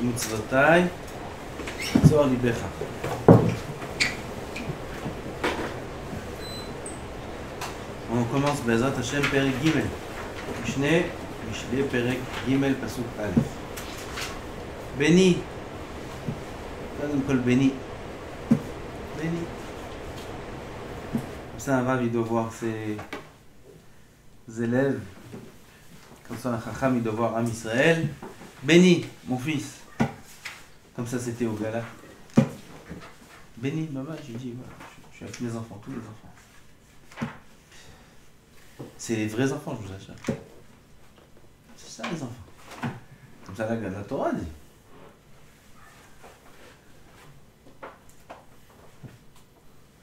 ומצוותיי צור ליבך. On commence בעזרת השם פרק ג' משלי פרק ג' פסוק א'. בני, קודם כל בני. Comme ça un rave il doit voir ses élèves. Comme ça un chacham il doit voir Am Israël. Béni, mon fils. Comme ça c'était au gala. Béni, maman, j'ai dit, voilà, je suis avec mes enfants, tous les enfants. C'est les vrais enfants, je vous assure. C'est ça les enfants. Comme ça la Torah dit.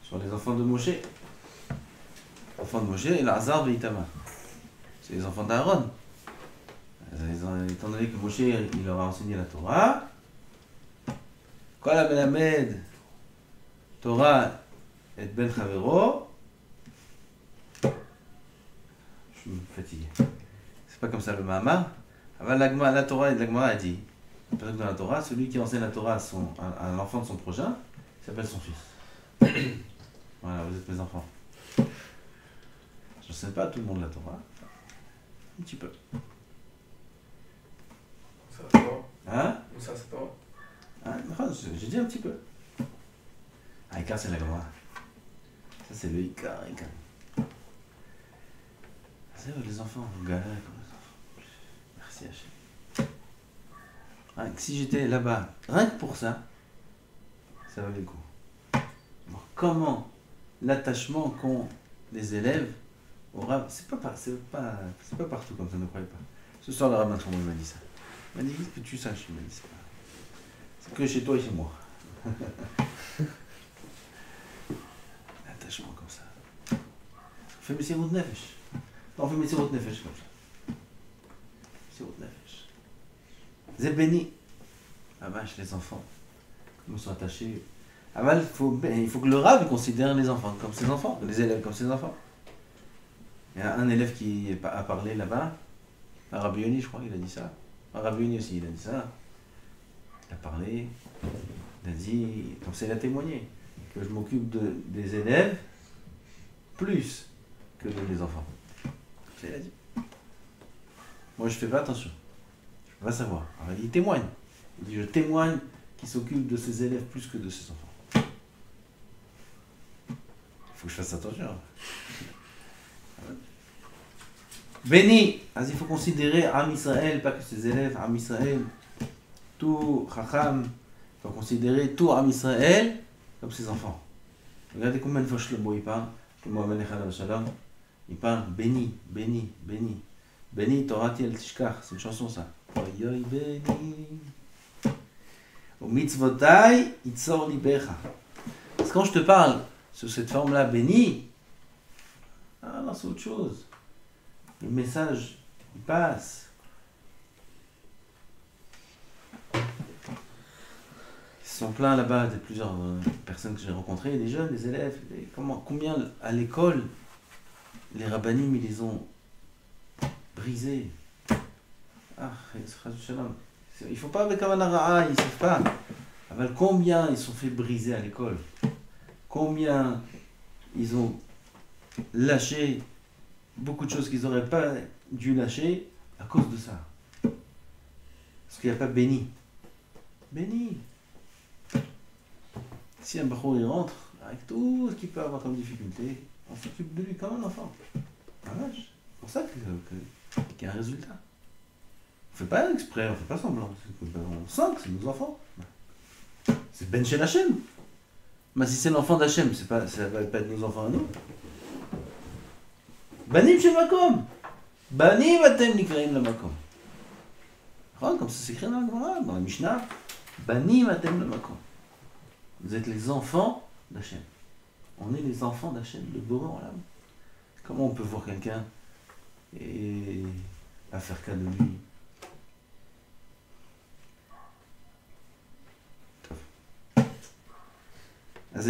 Sur les enfants de Moshe. Les enfants de Moshe et Lazar et Itamar. C'est les enfants d'Aaron. Étant donné que Moshe il leur a enseigné la Torah. Kol ha-melamed Torah et ben chavero. Je suis fatigué. C'est pas comme ça le Mahamar. La Torah, la Gemara a dit, dans la Torah, celui qui enseigne la Torah à l'enfant de son prochain, s'appelle son fils. Voilà, vous êtes mes enfants. Je ne sais pas tout le monde la Torah. Un petit peu. Ça c'est pas. Hein? Ça c'est pas. Hein? J'ai dit un petit peu. Ah, Icar, c'est la Gemara. Ça, c'est le Icar. C'est vrai, les enfants, vous galérez comme les enfants. Merci Hachem. Si j'étais là-bas, rien que pour ça, ça valait le coup. Alors, comment l'attachement qu'ont les élèves au rabbin, c'est pas partout comme ça, ne croyez pas. Ce soir, le rabbin Shlomo m'a dit ça. Il m'a dit que tu saches, il m'a dit c'est que chez toi et chez moi. L'attachement comme ça. On fait Messirut Nefesh. On fait Messirut Nefesh comme ça. Messirut Nefesh. C'est béni. Ah vache, les enfants. Comment ils sont attachés. Ah bah, il faut que le Rav considère les enfants comme ses enfants, les élèves comme ses enfants. Il y a un élève qui a parlé là-bas, Rabbi Yoni, je crois, il a dit ça. Rabbi Yoni aussi, il a dit ça. Il a parlé, il a dit, comme ça il a témoigné, que je m'occupe des élèves plus que des enfants. Comme ça il a dit. Moi je fais pas attention, je peux pas savoir. Alors il témoigne. Il dit je témoigne qu'il s'occupe de ses élèves plus que de ses enfants. Il faut que je fasse attention. Béni, il faut considérer Am Israël, pas que ses élèves, Am Israël, tout Chacham, il faut considérer tout Am Israël comme ses enfants. Regardez combien de fois Shlomo il parle, Shlomo Amelech Alav Shalom, il parle béni, béni, béni. Béni, Torati el Tishkach, c'est une chanson ça. Oyoy béni. Au mitzvotai, itzor libecha. Parce que quand je te parle sur cette forme-là, béni, ah non, c'est autre chose. Le message, il passe. Ils sont pleins là-bas de plusieurs personnes que j'ai rencontrées, des jeunes, des élèves. Combien à l'école, les rabbanim, ils les ont brisés. Ah, shalom. Il ne faut pas avec Kavanah, ils ne savent pas. Alors, combien ils sont fait briser à l'école? Combien ils ont lâché beaucoup de choses qu'ils n'auraient pas dû lâcher à cause de ça. Parce qu'il n'y a pas béni. Béni. Si un bachour il rentre, avec tout ce qu'il peut avoir comme difficulté, on s'occupe de lui comme un enfant. Ah vache. C'est pour ça qu'il y a un résultat. On ne fait pas exprès, on ne fait pas semblant. On sent que c'est nos enfants. C'est Ben Shel Hashem. Mais si c'est l'enfant d'Hachem, ça ne va pas être nos enfants à nous. Banim Shel Makom. Banim Atem Nikraim Le Makom. Comme ça s'écrit dans la Gemara, dans la Mishnah. Banim Atem Le Makom. Vous êtes les enfants d'Hachem. On est les enfants d'Hachem, le Boré Olam. Comment on peut voir quelqu'un et à faire cas de lui?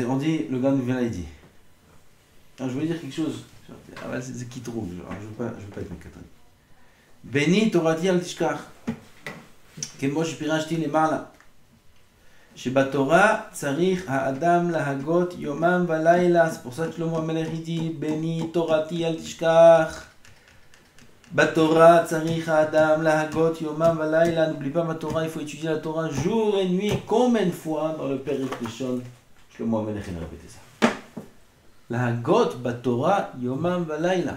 On dit, le gars nous vient là, il dit. Alors, je veux dire quelque chose. C'est qui trouve. Je veux pas être mécatronique. Béni Torati al Tishkach. כמו שפירשתי למעלה. שבתורה צריך האדם להגות יומם ולילה. C'est pour ça que Shlomo HaMelech dit, béni תורתי אל תשכח. בתורה צריך האדם להגות יומם ולילה. N'oublie pas ma Torah, il faut étudier la Torah jour et nuit. Combien de fois dans le Perek Rishon, Shlomo HaMelech il a répété ça. להגות בתורה יומם ולילה.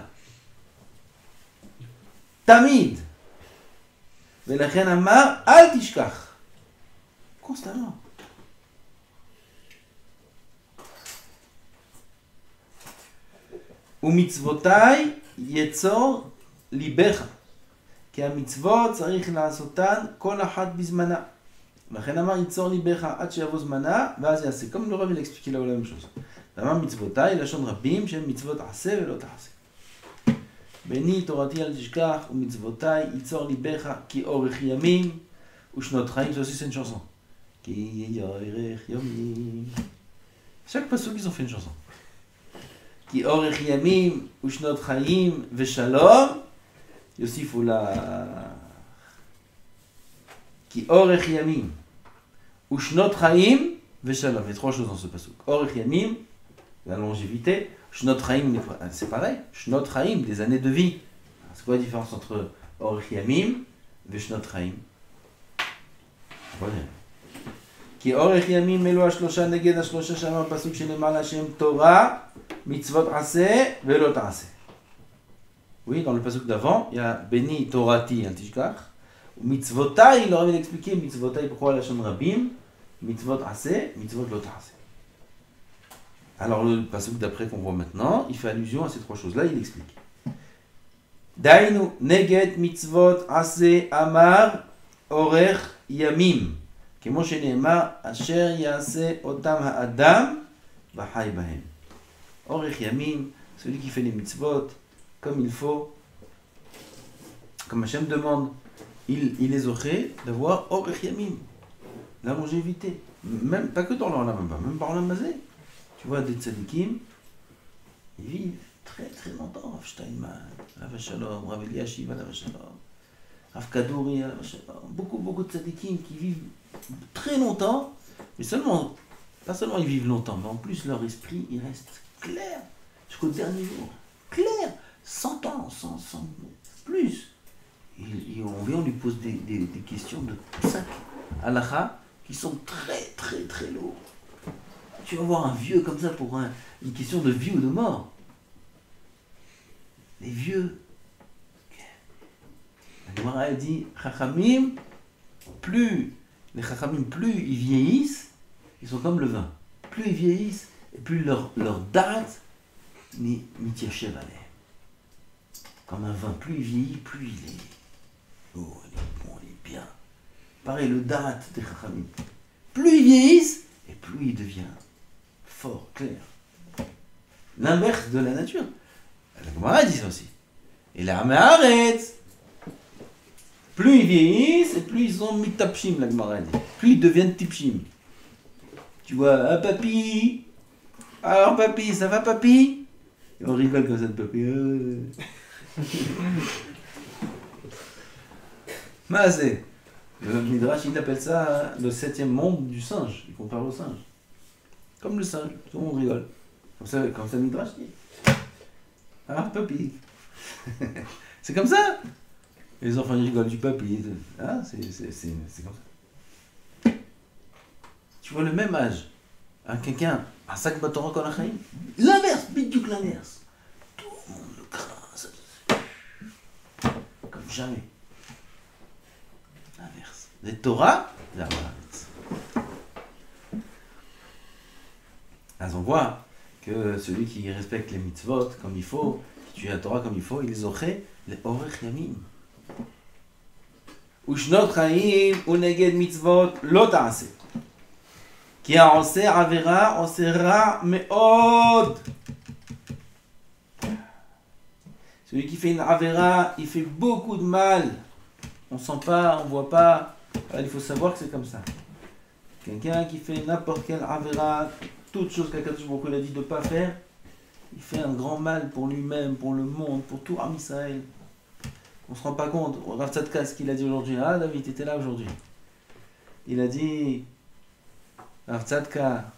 תמיד. ולכן אמר, אל תשכח. constamment. ומצוותיי יצור ליבך. כי המצוות צריך לעשותן כל אחת בזמנה. לכן אמר יצור ליבך עד שיבוא זמנה, ואז יעשה. comme le Rav il expliquait là la même chose. ואמר מצוותיי לשון רבים שהם מצוות עשה ולא תעשה. בני תורתי אל תשכח ומצוותיי יצור ליבך כי אורך ימים ושנות חיים. Ça aussi c'est une chanson. כי אורך ימים. Chaque pasuk ils ont fait une chanson. כי אורך ימים ושנות חיים ושלום יוסיפו לה. כי אורך ימים ושנות חיים ושלום. Il y a trois choses dans ce pasuk. אורך ימים, la longévité. Shnot Chaim, c'est pareil. Shnot Chaim, des années de vie. C'est quoi la différence entre Orich Yamim et Shnot Chaim? כי אורך ימים אלו השלושה נגד השלושה שם הפסוק שלמעלה שהם תורה, מצוות עשה ולא תעשה. Oui, dans le pasuk d'avant, il y a béni torati al tishkach, ou mitzvotai, il aurait bien expliqué mitzvotai pourquoi la shon rabim, mitzvot ase, mitzvot lo ta'ase. Alors le pasuk d'après qu'on voit maintenant, il fait allusion à ces trois choses-là, il explique. Dainu neget mitzvot ase amar orech yamim. כמו שנאמר, אשר יעשה אותם האדם וחי בהם. אורך ימים, celui qui fait les mitzvot comme il faut, comme Hachem demande, il est zoché d'avoir orech yamim, la longévité. Même, pas que dans l'Olam Haba, même par l'Olam Hazé. Tu vois des tzadikim, ils vivent très très longtemps. Rav Steinman, Rav Shalom, Rav Eliashiv, Rav Shalom, Rav Kadouri, Rav Shalom. Beaucoup de tzadikim qui vivent très longtemps, mais seulement, pas seulement ils vivent longtemps, mais en plus leur esprit il reste clair jusqu'au dernier jour. Clair, 100 ans, 100 plus. On lui pose des questions de sac halakha qui sont très lourds. Tu vas voir un vieux comme ça pour une question de vie ou de mort. Les vieux, la Gemara a dit, Chachamim, plus ils vieillissent, ils sont comme le vin. Plus ils vieillissent, et plus leur date mitiachev aleh. Comme un vin, plus il vieillit, plus il est bon, il est bien. Pareil, le date des Chachamim. Plus ils vieillissent, et plus il devient fort, clair. L'inverse de la nature. La Gemara dit ça aussi. Et la Haaretz, plus ils vieillissent, et plus ils sont mitapshim, la Gemara dit. Plus ils deviennent tipshim. Tu vois, ah papy, alors papy, ça va papy? Et on rigole comme ça de papy. Mais c'est. Le Midrash, il appelle ça le 7e monde du singe. Il compare au singe. Comme le singe, tout le monde rigole. Comme ça le Midrash dit. Ah, papy. C'est comme ça. Et les enfants ils rigolent du papy. Ah, c'est comme ça. Tu vois le même âge. Quelqu'un, un sac Torah Kol HaChaim. L'inverse, bidiouk l'inverse. Tout le monde le craint. Comme jamais. L'inverse. Les Torah, la Haaretz. Alors on voit que celui qui respecte les mitzvot comme il faut, qui tue la Torah comme il faut, il les aurait les orech yamim. ושנות חיים ונגד מצוות לא תעשה. כי העושה עבירה עושה רע מאוד. Celui qui fait une avéra, il fait beaucoup de mal. On sent pas, on voit pas. Il faut savoir que c'est comme ça. Quelqu'un qui fait n'importe quelle avéra, toute chose qu'Akadosh Baruch Hu a dit de ne pas faire, il fait un grand mal pour lui-même, pour le monde, pour tout Am Israël. On ne se rend pas compte. Rav Tzadka, ce qu'il a dit aujourd'hui. Ah, David, tu étais là aujourd'hui. il a dit, Rav Tzadka,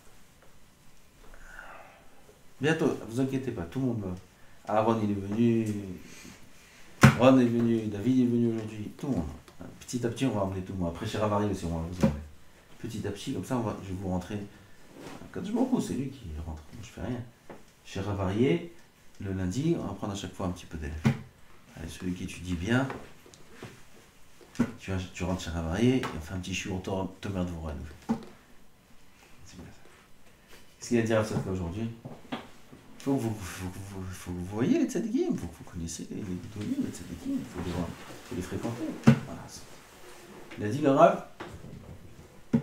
bientôt, vous inquiétez pas, tout le monde va. Aaron il est venu, Ron est venu, David est venu aujourd'hui, tout le monde. Petit à petit, on va emmener tout le monde. Après, chez Ravari aussi, on va vous emmener. Petit à petit, comme ça, je vais vous rentrer. Quand je m'en fous, c'est lui qui rentre. Moi, je fais rien. Chez Ravarier, le lundi, on va prendre à chaque fois un petit peu d'élèves. Allez, celui qui étudie bien, tu rentres chez Ravarier, et on fait un petit chou, Tomer de vous à nous. C'est bien ça. Qu'est-ce qu'il y a à dire à ça aujourd'hui? Vous voyez les tzadikim, vous connaissez les Gdolim, les tzadikim, il faut les fréquenter. Voilà. Il a dit le Rav, je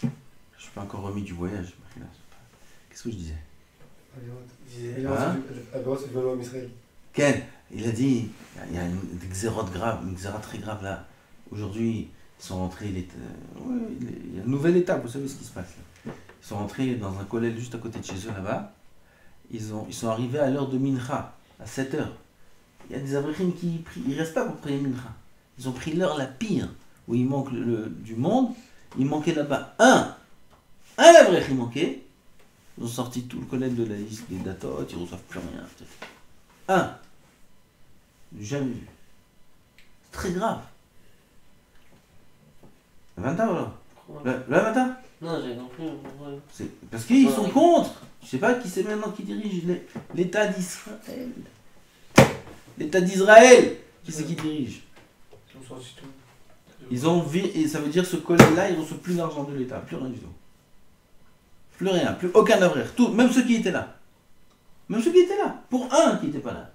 ne suis pas encore remis du voyage. Qu'est-ce que je disais? Ken, il a dit, il y a une xérote grave, une xérote très grave là. Aujourd'hui, ils sont rentrés, il y a une nouvelle étape, vous savez ce qui se passe là. Ils sont rentrés dans un collège juste à côté de chez eux là-bas. Ils sont arrivés à l'heure de Mincha, à 7h. Il y a des abrichim qui ne restent pas pour prier Mincha. Ils ont pris l'heure la pire, où il manque du monde. Il manquait là-bas un abrichim manquait. Ils ont sorti tout le collège de la liste des datos, ils ne reçoivent plus rien. Un. Jamais vu. C'est très grave. Le matin, voilà. Le matin. Non, j'ai compris. C'est parce qu'ils sont contre. Je sais pas qui c'est maintenant qui dirige l'État d'Israël. L'État d'Israël, qui c'est qui dirige? Ils ont vu, et ça veut dire ce collège-là, ils ne reçoivent plus d'argent de l'État, plus rien du tout. Plus rien, plus aucun avraire. Tout, même ceux qui étaient là. Même ceux qui étaient là. Pour un qui n'était pas là.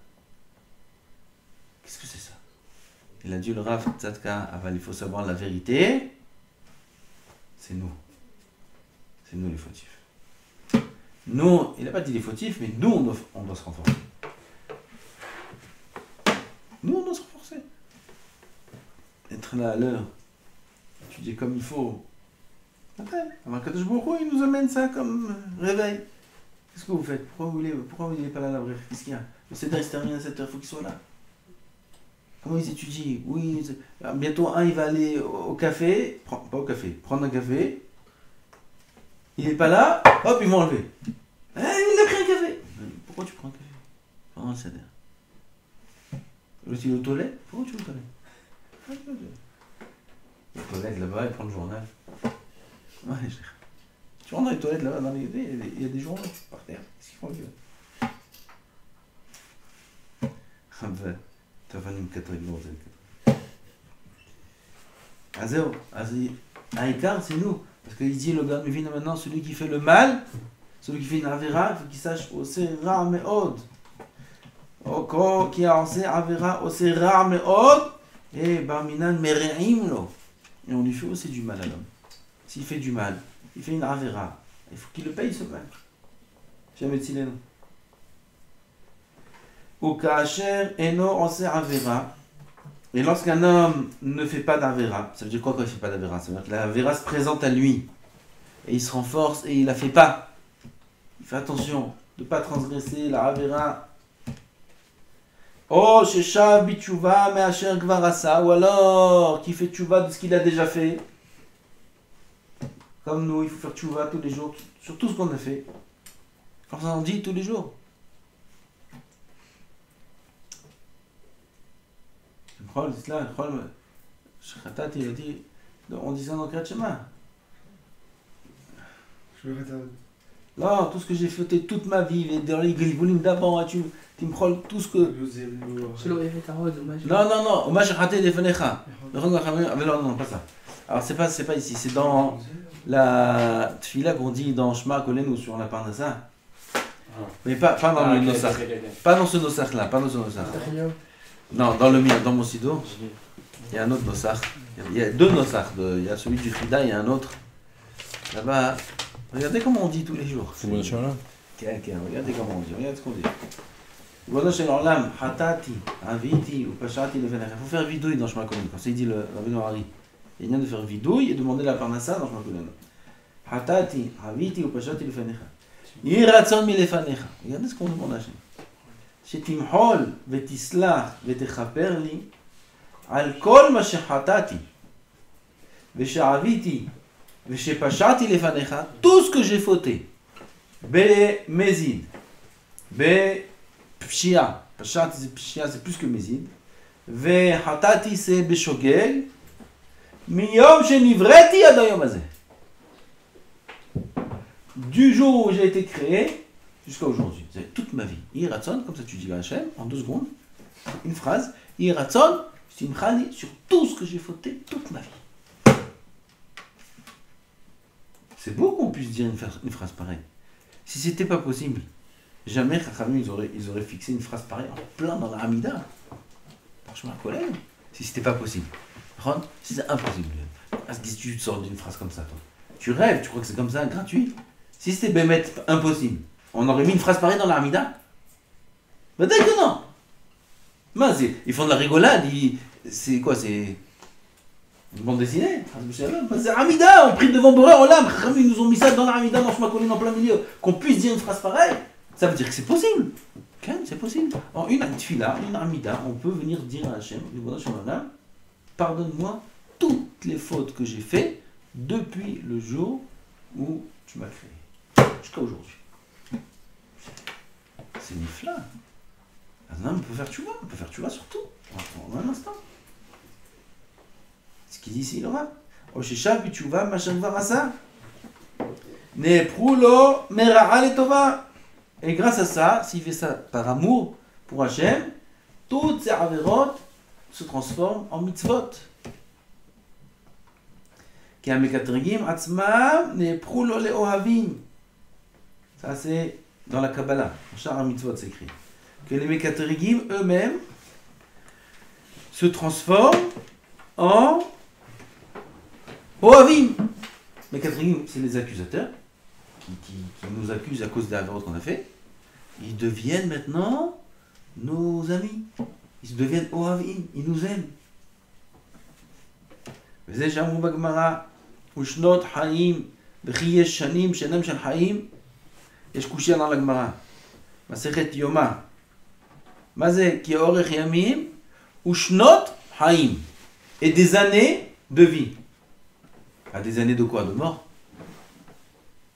Qu'est-ce que c'est ça? Il a dit le Rav Tzadka, il faut savoir la vérité. C'est nous. C'est nous les fautifs. Nous, il n'a pas dit les fautifs, mais nous, on doit se renforcer. Nous, on doit se renforcer. Être là à l'heure. Étudier comme il faut. Après, Kadosh Baruch Hu, il nous amène ça comme réveil. Qu'est-ce que vous faites? Pourquoi vous n'êtes pas là, la vraie? Qu'est-ce qu'il y a? Le Seder, il se termine à 7h, il faut qu'il soit là. Comment ils étudient? Oui, bientôt un, il va aller au café, pas au café, prendre un café. Il n'est pas là, hop, ils vont enlever. Il a pris un café. Pourquoi tu prends un café? Pendant le Seder. Tu es aux toilettes? Pourquoi tu es aux toilettes? Les toilettes là-bas, il prend le journal. Ouais, tu rentres dans les toilettes là-bas, il y a des journaux par terre. Qu'est-ce qu'ils font avec eux? Ah ben, tu vas faire une catholique mortelle. Ah zéro. Aïkar, c'est nous. Parce qu'il dit, le gars me vient maintenant, celui qui fait le mal, celui qui fait une avera, il faut qu'il sache, osera me'od. Oko qui a osé avera, osera me'od, et barminan mere'im lo. Et on lui fait aussi du mal à l'homme. S'il fait du mal, il fait une avera, il faut qu'il le paye ce mal. Jamais de sileno. Ou kacher eno osé avera. Et lorsqu'un homme ne fait pas d'avera, ça veut dire quoi quand il ne fait pas d'avera? Ça veut dire que l'avera se présente à lui. Et il se renforce et il ne la fait pas. Il fait attention de ne pas transgresser la avera. Oh, sheshav bitchouva me'asher gvarasa. Ou alors, qui fait tchouva de ce qu'il a déjà fait. Comme nous, il faut faire tchouva tous les jours, sur tout ce qu'on a fait. Comme ça on dit tous les jours. L'islam, il a dit, on dit ça dans le Kriyat Shema. Non, tout ce que j'ai fait toute ma vie, dans les Gilgulim d'avant, tu me prends tout ce que. Non, Hommage Raté des Fenecha. Non, pas ça. Alors, c'est pas ici, c'est dans la Tfila qu'on dit dans Shema Kolen ou sur la Parnassa. Mais pas dans le Nosach. Pas dans ce Nosach là, pas dans ce Nosach. Non, dans le mien, dans mon sido, il y a un autre Nosach. Il y a deux Nosach. Il y a celui du Frida, il y a un autre. Là-bas, regardez comment on dit tous les jours. C'est bon, là. Regardez comment on dit, regardez ce qu'on dit. Hatati, Aviti ou Pashati le Fenecha. Il faut faire vidouille dans Shema Kolen. Comme ça, il dit le Rabbi Noari. Il vient de faire vidouille et demander la Parnassa dans Shema Kolen. Hatati, Aviti ou Pashati le Fenecha. Yiratson mi lefanecha. Regardez ce qu'on demande à Hachem. שתמחול ותסלח ותכפר לי על כל מה שחטאתי Vesharaviti, Veshepashati lefanecha, tout ce que j'ai fauté, Be mezid, Be pshia, Pashati pshia c'est plus que mezid, Ve hatati c'est beshogeg, Miyom shenivreti adayom azeh. Du jour où j'ai été créé jusqu'à aujourd'hui, c'est toute ma vie. Iratson, comme ça tu dis à Hachem, en 2 secondes, une phrase, Iratson, c'est une phrase sur tout ce que j'ai fauté toute ma vie. C'est beau qu'on puisse dire une phrase pareille. Si c'était pas possible, jamais Chachamim ils auraient fixé une phrase pareille en plein dans la Hamida. Franchement, un collègue, si c'était pas possible. Si c'est impossible. Est-ce que tu te sors d'une phrase comme ça, toi? Tu rêves, tu crois que c'est comme ça, gratuit? Si c'était Bémet impossible, on aurait mis une phrase pareille dans la Hamida? Bah dès que non. Ils font de la rigolade, c'est quoi, c'est une bande dessinée? C'est Hamida, on prie devant Boré Olam, ils nous ont mis ça dans la Hamida, dans Shmakolim en plein milieu. Qu'on puisse dire une phrase pareille, ça veut dire que c'est possible. C'est possible. En une tfila, une Hamida, on peut venir dire à Hachem, pardonne-moi toutes les fautes que j'ai faites depuis le jour où tu m'as créé, jusqu'à aujourd'hui. C'est nifla. On peut faire tu vois sur tout, en un instant. Ce qu'il dit ici, il aura. Oshishav bichuva machanvar asa. Neprulo mera'a letova. Et grâce à ça, s'il fait ça par amour pour Hachem, toutes ces avérotes se transforment en mitzvot. Qui a mekatrigim atzmam neprulo leohavim. Ça c'est dans la Kabbalah. En Shara Mitzvot c'est écrit. Que les mekatrigim eux-mêmes se transforment en ohavim. Mekatrigim c'est les accusateurs qui nous accusent à cause des avérotes qu'on a fait. Ils deviennent maintenant nos amis. Ils deviennent ohavim. Ils nous aiment. וזה שאמרו בגמרא, ושנות חיים, וכי יש שנים שאינם של חיים, יש קושיה על הגמרא. מסכת יומא. מה זה? כי אורך ימים ושנות חיים. Et des années de vie. Ah, des années de quoi? De mort.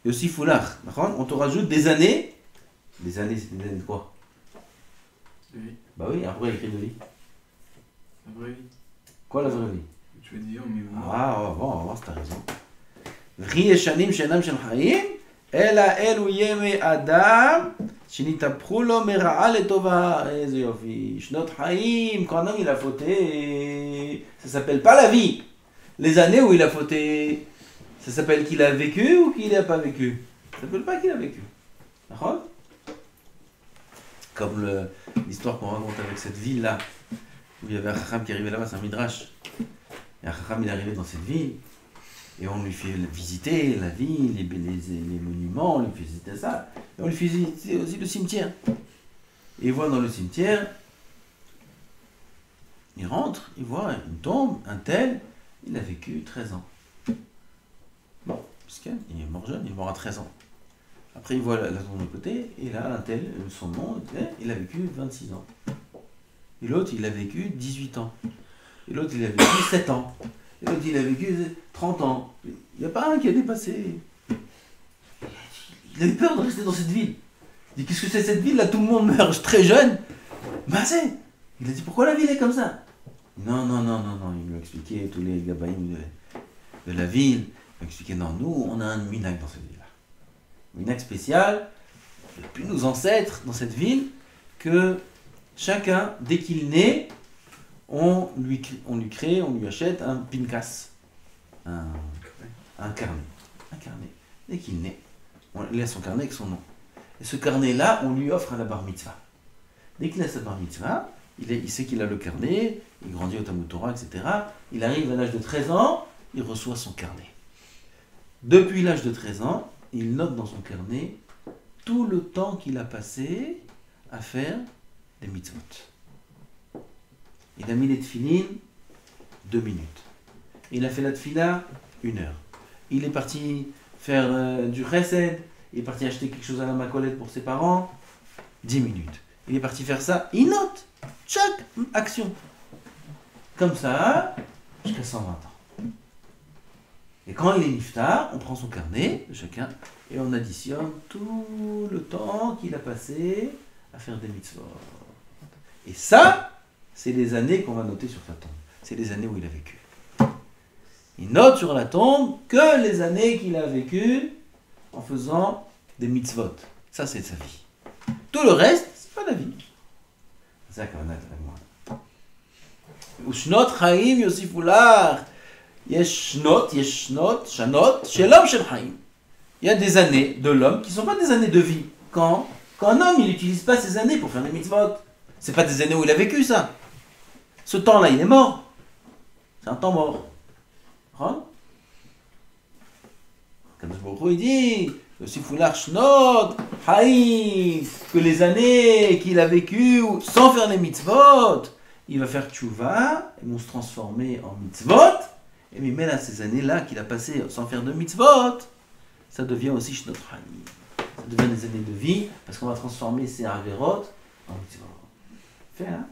Et aussi foulach. On te rajoute des années. Des années, c'est des années de quoi? De vie. Bah oui, après il y a écrit de vie. La vraie vie. Quoi la vraie vie? Tu veux dire, mais Ah, on va voir si t'as raison. וכי ישנים שאינם של חיים, אלא אלו ימי אדם, שנתהפכו לו מרעה לטובה. איזה יופי. שנות חיים, quand un homme il a fauté, ça s'appelle pas la vie. Les années où il a fauté, ça s'appelle qu'il a vécu ou qu'il n'a pas vécu? Ça s'appelle pas qu'il a vécu. D'accord? Comme l'histoire qu'on raconte avec cette ville-là, où il y avait un chacham qui arrivait là-bas, c'est un midrash. Et un chacham il est arrivé dans cette ville, et on lui fait visiter la ville, les monuments, on lui fait visiter ça, et on lui fait visiter aussi le cimetière. Et il voit dans le cimetière, il rentre, il voit une tombe, un tel, il a vécu 13 ans. Bon, parce qu'il est mort jeune, il est mort à 13 ans. Après il voit la tombe de côté, et là, un tel, son nom, il a vécu 26 ans. Et l'autre, il a vécu 18 ans. Et l'autre, il a vécu 7 ans. Et l'autre, il a vécu 30 ans. Il n'y a pas un qui a dépassé. Il avait peur de rester dans cette ville. Il dit, qu'est-ce que c'est cette ville? Là, tout le monde meurt très jeune. Mais c'est. Il a dit, pourquoi la ville est comme ça? Non. Il lui a expliqué tous les gabaïms de la ville. Il lui a expliqué, non, nous, on a un minag dans cette ville-là. Minag spécial, depuis nos ancêtres dans cette ville, que chacun, dès qu'il naît, on lui crée, on lui achète un pinkas, un carnet. Un carnet. Dès qu'il naît, il a son carnet avec son nom. Et ce carnet-là, on lui offre à la bar mitzvah. Dès qu'il a sa bar mitzvah, il sait qu'il a le carnet, il grandit au Talmud Torah, etc. Il arrive à l'âge de 13 ans, il reçoit son carnet. Depuis l'âge de 13 ans, il note dans son carnet tout le temps qu'il a passé à faire des mitzvot. Il a mis les tefilines 2 minutes. Il a fait la tefila 1 heure. Il est parti faire du chesed. Il est parti acheter quelque chose à la macolette pour ses parents 10 minutes. Il est parti faire ça. Il note chaque action. Comme ça, jusqu'à 120 ans. Et quand il est niftar, on prend son carnet de chacun et on additionne tout le temps qu'il a passé à faire des mitzvot. Et ça, c'est les années qu'on va noter sur sa tombe. C'est les années où il a vécu. Il note sur la tombe que les années qu'il a vécues en faisant des mitzvot. Ça, c'est sa vie. Tout le reste, c'est pas la vie. C'est ça qu'on a de la moine. Ushnot chaim yosifulach. Yesh shnot, shanot, shelom shel chaim. Il y a des années de l'homme qui ne sont pas des années de vie. Quand un homme, il n'utilise pas ses années pour faire des mitzvot. C'est pas des années où il a vécu ça. Ce temps-là, il est mort. C'est un temps mort. Kadosh Baruch Hu, il dit Yosifulach shnot haim, que les années qu'il a vécues sans faire les mitzvot, il va faire tchouva, ils vont se transformer en mitzvot, et mais là, ces années-là qu'il a passées sans faire de mitzvot, ça devient aussi shnot haim. Ça devient des années de vie, parce qu'on va transformer ces averot en mitzvot. Fait, hein?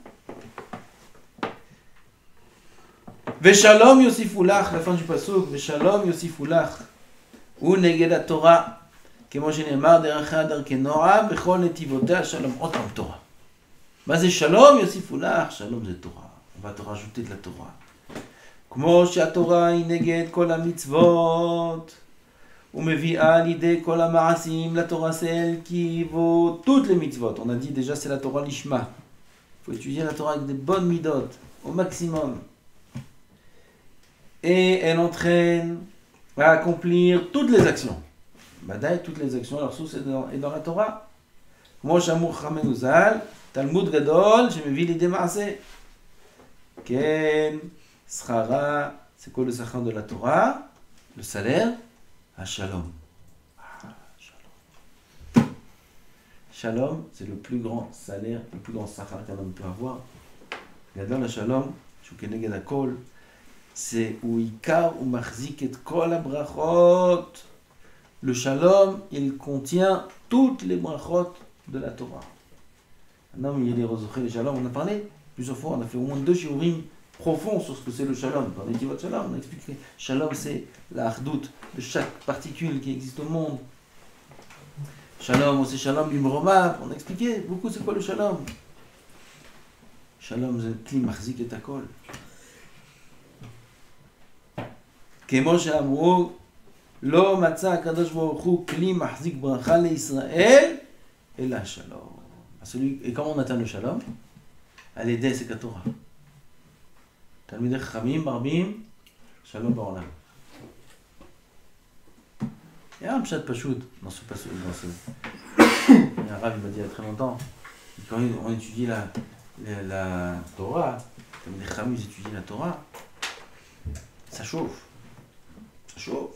Veshalom yosifulach, la fin du pasuk, Veshalom yosifulach, ou neged Torah, כמו שנאמר דרכיה דרכי נועם, בכל נתיבותיה שלום. עוד פעם תורה. מה זה שלום? יוסיפו לך, שלום זה תורה. on va te rajouter de la Torah. כמו שהתורה היא נגד כל המצוות, ומביאה לידי כל המעשים, la Torah c'est elle qui vaut toutes les mitzvot. On a dit déjà c'est la Torah lishma. Il faut étudier la Torah avec des bonnes midot, au maximum. Et elle entraîne à accomplir toutes les actions. Badaï, toutes les actions, leur source est dans la Torah. Moi, Shamour Chamenu Zal, Talmud Gadol, je me vis l'idée maaseh. Ken, Srara, c'est quoi le sachar de la Torah? Le salaire? Shalom. Shalom. Shalom, c'est le plus grand salaire, le plus grand sachar qu'un homme peut avoir. Gadol Shalom, Shukeneged Hakol, c'est où Ikar ou Machzik et Kol Abrachot. Le shalom, il contient toutes les brachot de la Torah. Un homme, il y a les shalom, on a parlé plusieurs fois, on a fait au moins 2 shiurim profonds sur ce que c'est le shalom. Dans les tivot shalom, on a expliqué. Shalom, c'est la hardout de chaque particule qui existe au monde. Shalom, c'est shalom bimroma, on a expliqué beaucoup c'est quoi le shalom. Shalom, c'est kli machzik et akol. Kemo she'amru לא מצא הקדוש ברוך הוא כלי מחזיק ברכה לישראל, אלא שלום. Et comment on atteint le shalom? À l'aider c'est Torah. תלמידי חכמים מרבים, שלום בעולם. Il y a un pshat pachout dans ce passage. Il y a un rave, il m'a dit il y a très longtemps, quand on étudie la Torah, tלמידי חכמים étudient la Torah, ça chauffe. Chaud.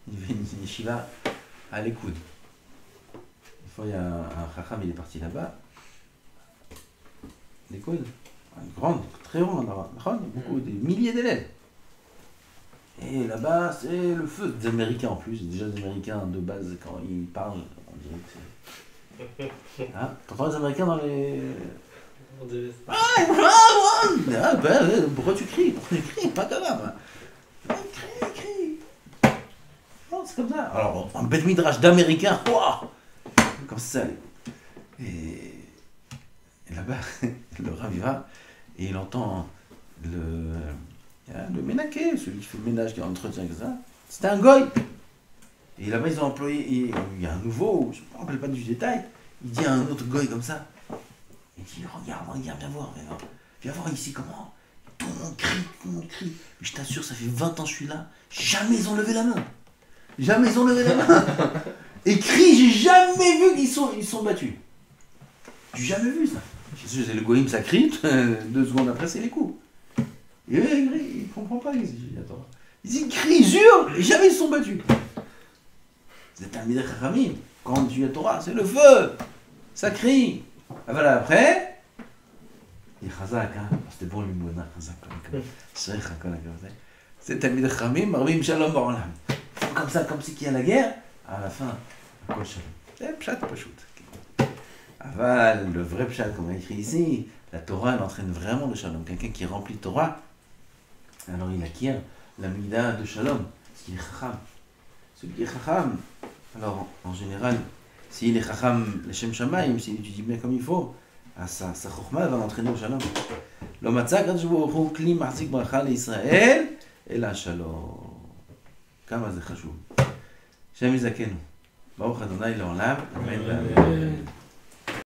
Il y avait une yeshiva à l'écoute. Une fois, il y a un chacham, il est parti là-bas. L'écoute, une grande, très grande, beaucoup, des milliers d'élèves. Et là-bas, c'est le feu. Des Américains en plus, déjà des Américains de base, quand ils parlent, on dirait que c'est. Hein? T'entends les Américains dans les. Pourquoi tu cries? Pourquoi tu cries? Pas grave. Crie. Non, c'est comme ça. Alors, un bête midrash d'américain, comme ça. Et là-bas, le rav il va et il entend le ménaquet, celui qui fait le ménage, qui entretient avec ça. C'était un goy. Et là-bas, ils ont employé, il y a un nouveau, je ne me rappelle pas du détail, il dit à un autre goy comme ça. Il dit, regarde, viens voir ici comment. Tout le monde crie. Mais je t'assure, ça fait 20 ans que je suis là, jamais ils ont levé la main. Et crie, j'ai jamais vu qu'ils sont battus. J'ai jamais vu ça. C'est le goïm, ça crie, 2 secondes après, c'est les coups. Et il ne comprend pas. Ils crient, ils hurlent, et jamais ils se sont battus. C'est un Talmidei Chachamim. Quand tu es Torah, c'est le feu. Ça crie. Voilà, après, il est chazak, hein? C'était bon l'humour, c'est Talmidei Chachamim, marbim shalom ba'olam. Comme ça, comme si qu'il y a la guerre, à la fin, kol shalom. C'est pshat pachout. Aval, le vrai pshat, comme on a écrit ici, la Torah, elle entraîne vraiment le shalom. Quelqu'un qui remplit Torah, Alors il acquiert la mida de shalom, parce qu'il est chacham. Celui qui est chacham, alors en général, s'il est chacham l'Shem Shamayim, s'il étudie bien comme il faut, sa chokhma va l'entraîner au shalom. לא מצא הקדוש ברוך הוא כלי מחזיק ברכה לישראל, אלא שלום. כמה זה חשוב. השם יזכנו. ברוך ה' לעולם, אמן ואמן.